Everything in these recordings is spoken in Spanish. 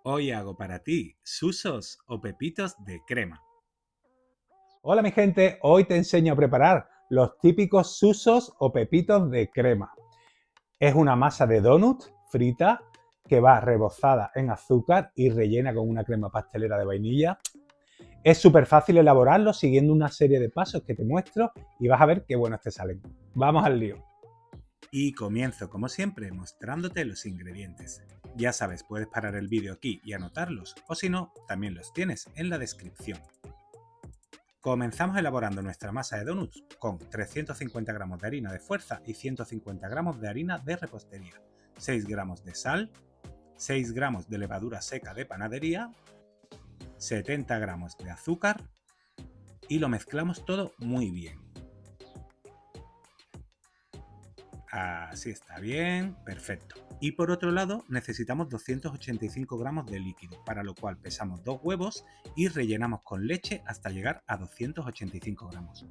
Hoy hago para ti susos o pepitos de crema. Hola mi gente, hoy te enseño a preparar los típicos susos o pepitos de crema. Es una masa de donut frita que va rebozada en azúcar y rellena con una crema pastelera de vainilla. Es súper fácil elaborarlo siguiendo una serie de pasos que te muestro y vas a ver qué buenos te salen. Vamos al lío. Y comienzo como siempre mostrándote los ingredientes. Ya sabes, puedes parar el vídeo aquí y anotarlos, o si no, también los tienes en la descripción. Comenzamos elaborando nuestra masa de donuts con 350 gramos de harina de fuerza y 150 gramos de harina de repostería, 6 gramos de sal, 6 gramos de levadura seca de panadería, 70 gramos de azúcar y lo mezclamos todo muy bien. Así está bien, perfecto. Y por otro lado necesitamos 285 gramos de líquido, para lo cual pesamos 2 huevos y rellenamos con leche hasta llegar a 285 gramos.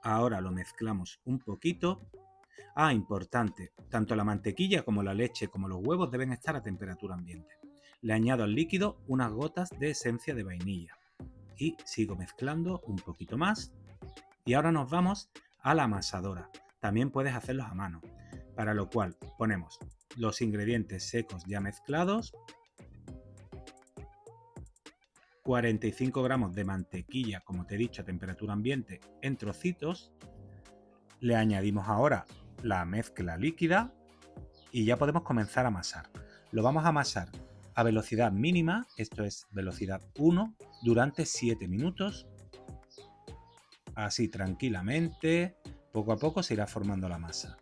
Ahora lo mezclamos un poquito. Importante, tanto la mantequilla como la leche como los huevos deben estar a temperatura ambiente. Le añado al líquido unas gotas de esencia de vainilla y sigo mezclando un poquito más. Y ahora nos vamos a la amasadora. También puedes hacerlos a mano, para lo cual ponemos los ingredientes secos ya mezclados, 45 gramos de mantequilla, como te he dicho, a temperatura ambiente en trocitos. Le añadimos ahora la mezcla líquida y ya podemos comenzar a amasar. Lo vamos a amasar a velocidad mínima, esto es velocidad 1, durante 7 minutos. Así tranquilamente, poco a poco se irá formando la masa.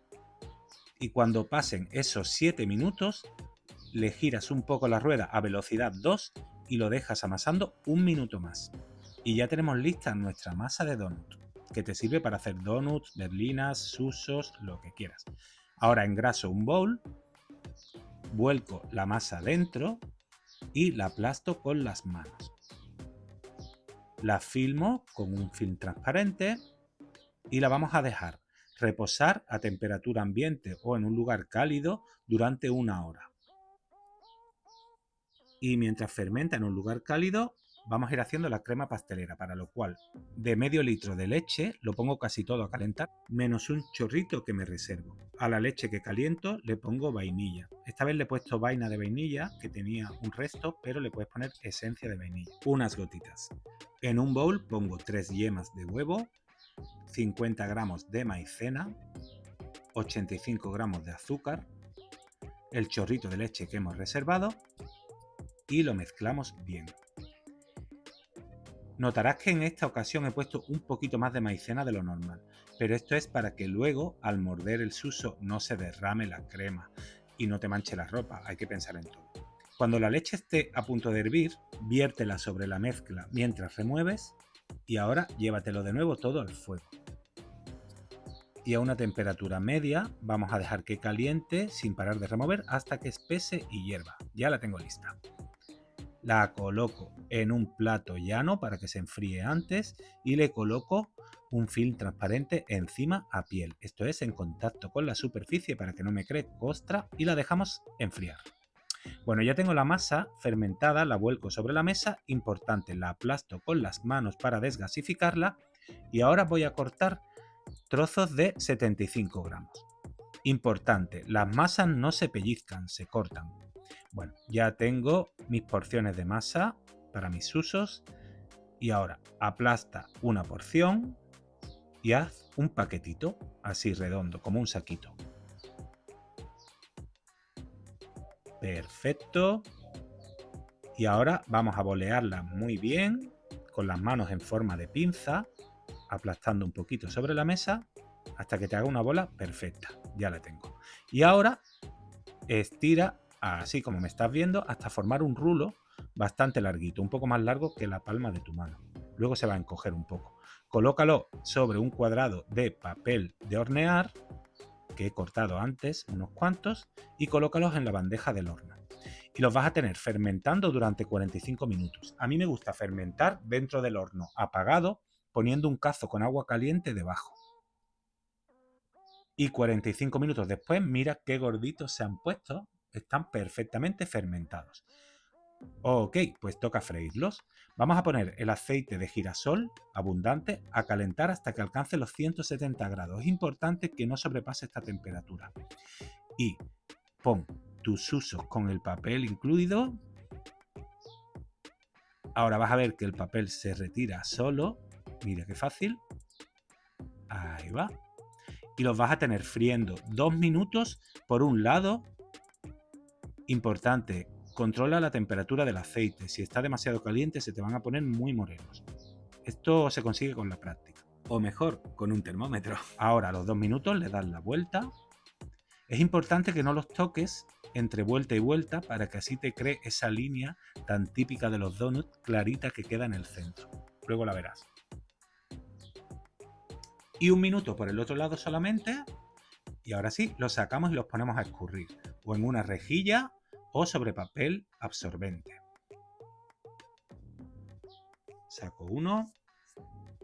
Y cuando pasen esos 7 minutos, le giras un poco la rueda a velocidad 2 y lo dejas amasando un minuto más. Y ya tenemos lista nuestra masa de donut, que te sirve para hacer donuts, berlinas, susos, lo que quieras. Ahora engraso un bowl, vuelco la masa dentro y la aplasto con las manos. La filmo con un film transparente y la vamos a dejar reposar a temperatura ambiente o en un lugar cálido durante 1 hora. Y mientras fermenta en un lugar cálido, vamos a ir haciendo la crema pastelera, para lo cual de medio litro de leche lo pongo casi todo a calentar, menos un chorrito que me reservo. A la leche que caliento le pongo vainilla. Esta vez le he puesto vaina de vainilla, que tenía un resto, pero le puedes poner esencia de vainilla. Unas gotitas. En un bowl pongo 3 yemas de huevo, 50 gramos de maicena, 85 gramos de azúcar, el chorrito de leche que hemos reservado y lo mezclamos bien. Notarás que en esta ocasión he puesto un poquito más de maicena de lo normal, pero esto es para que luego al morder el suso no se derrame la crema y no te manche la ropa, hay que pensar en todo. Cuando la leche esté a punto de hervir, viértela sobre la mezcla mientras remueves y ahora llévatelo de nuevo todo al fuego. Y a una temperatura media vamos a dejar que caliente sin parar de remover hasta que espese y hierva. Ya la tengo lista. La coloco en un plato llano para que se enfríe antes y le coloco un film transparente encima a piel, esto es en contacto con la superficie para que no me cree costra, y la dejamos enfriar. Bueno, ya tengo la masa fermentada, la vuelco sobre la mesa, importante, la aplasto con las manos para desgasificarla y ahora voy a cortar trozos de 75 gramos. Importante, las masas no se pellizcan, se cortan. Bueno, ya tengo mis porciones de masa para mis usos y ahora aplasta una porción y haz un paquetito así redondo, como un saquito. Perfecto. Y ahora vamos a bolearla muy bien con las manos en forma de pinza, aplastando un poquito sobre la mesa hasta que te haga una bola perfecta. Ya la tengo. Y ahora estira así como me estás viendo hasta formar un rulo bastante larguito, un poco más largo que la palma de tu mano. Luego se va a encoger un poco. Colócalo sobre un cuadrado de papel de hornear que he cortado antes, unos cuantos, y colócalos en la bandeja del horno. Y los vas a tener fermentando durante 45 minutos. A mí me gusta fermentar dentro del horno apagado, poniendo un cazo con agua caliente debajo. Y 45 minutos después, mira qué gorditos se han puesto, están perfectamente fermentados. Ok, pues toca freírlos. Vamos a poner el aceite de girasol abundante a calentar hasta que alcance los 170 grados. Es importante que no sobrepase esta temperatura. Y pon tus susos con el papel incluido. Ahora vas a ver que el papel se retira solo. Mira qué fácil. Ahí va. Y los vas a tener friendo 2 minutos por un lado. Importante, controla la temperatura del aceite. Si está demasiado caliente se te van a poner muy morenos. Esto se consigue con la práctica. O mejor, con un termómetro. Ahora a los 2 minutos le das la vuelta. Es importante que no los toques entre vuelta y vuelta para que así te cree esa línea tan típica de los donuts clarita que queda en el centro. Luego la verás. Y 1 minuto por el otro lado solamente. Y ahora sí, los sacamos y los ponemos a escurrir. O en una rejilla o sobre papel absorbente. Saco uno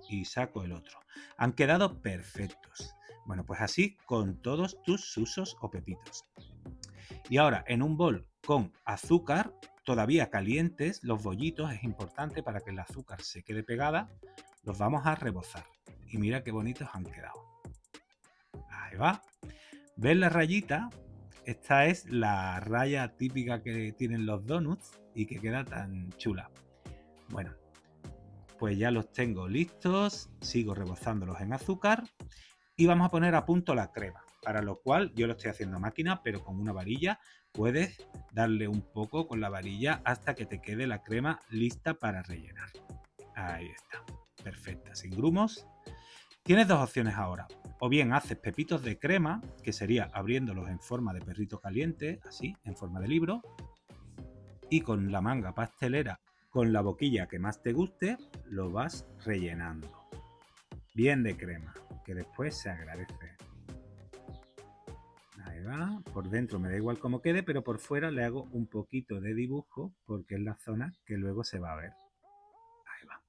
y saco el otro. Han quedado perfectos. Bueno, pues así con todos tus susos o pepitos. Y ahora en un bol con azúcar, todavía calientes, los bollitos, es importante para que el azúcar se quede pegada, los vamos a rebozar. Y mira qué bonitos han quedado. Ahí va. ¿Ves la rayita? Esta es la raya típica que tienen los donuts y que queda tan chula. Bueno, pues ya los tengo listos, sigo rebozándolos en azúcar y vamos a poner a punto la crema, para lo cual yo lo estoy haciendo a máquina, pero con una varilla puedes darle un poco con la varilla hasta que te quede la crema lista para rellenar. Ahí está, perfecta, sin grumos. Tienes dos opciones ahora. O bien haces pepitos de crema, que sería abriéndolos en forma de perrito caliente, así, en forma de libro, y con la manga pastelera, con la boquilla que más te guste, lo vas rellenando. Bien de crema, que después se agradece. Ahí va, por dentro me da igual cómo quede, pero por fuera le hago un poquito de dibujo porque es la zona que luego se va a ver. Ahí va.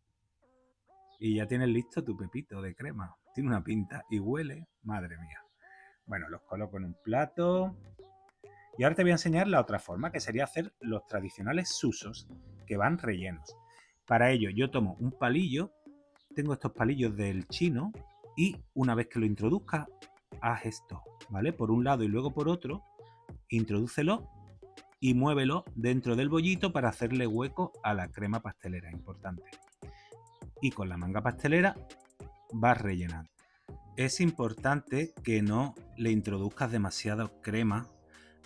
Y ya tienes listo tu pepito de crema. Tiene una pinta y huele, madre mía. Bueno, los coloco en un plato. Y ahora te voy a enseñar la otra forma, que sería hacer los tradicionales susos, que van rellenos. Para ello yo tomo un palillo, tengo estos palillos del chino, y una vez que lo introduzcas, haz esto, ¿vale? Por un lado y luego por otro, introdúcelo y muévelo dentro del bollito para hacerle hueco a la crema pastelera, importante. Y con la manga pastelera vas rellenando. Es importante que no le introduzcas demasiada crema.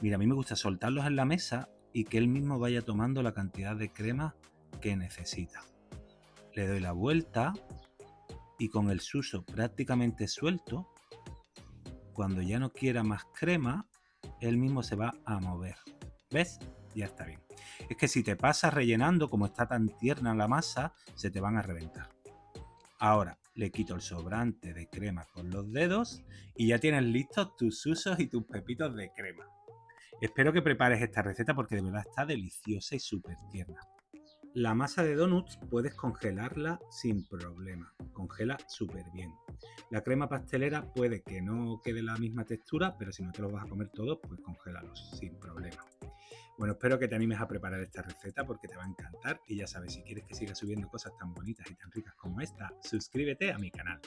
Mira, a mí me gusta soltarlos en la mesa y que él mismo vaya tomando la cantidad de crema que necesita. Le doy la vuelta y con el suso prácticamente suelto, cuando ya no quiera más crema, él mismo se va a mover. ¿Ves? Ya está bien. Es que si te pasas rellenando, como está tan tierna la masa, se te van a reventar. Ahora le quito el sobrante de crema con los dedos y ya tienes listos tus susos y tus pepitos de crema. Espero que prepares esta receta porque de verdad está deliciosa y súper tierna. La masa de donuts puedes congelarla sin problema, congela súper bien. La crema pastelera puede que no quede la misma textura, pero si no te los vas a comer todos, pues congélalos sin problema. Bueno, espero que te animes a preparar esta receta porque te va a encantar y ya sabes, si quieres que siga subiendo cosas tan bonitas y tan ricas como esta, suscríbete a mi canal.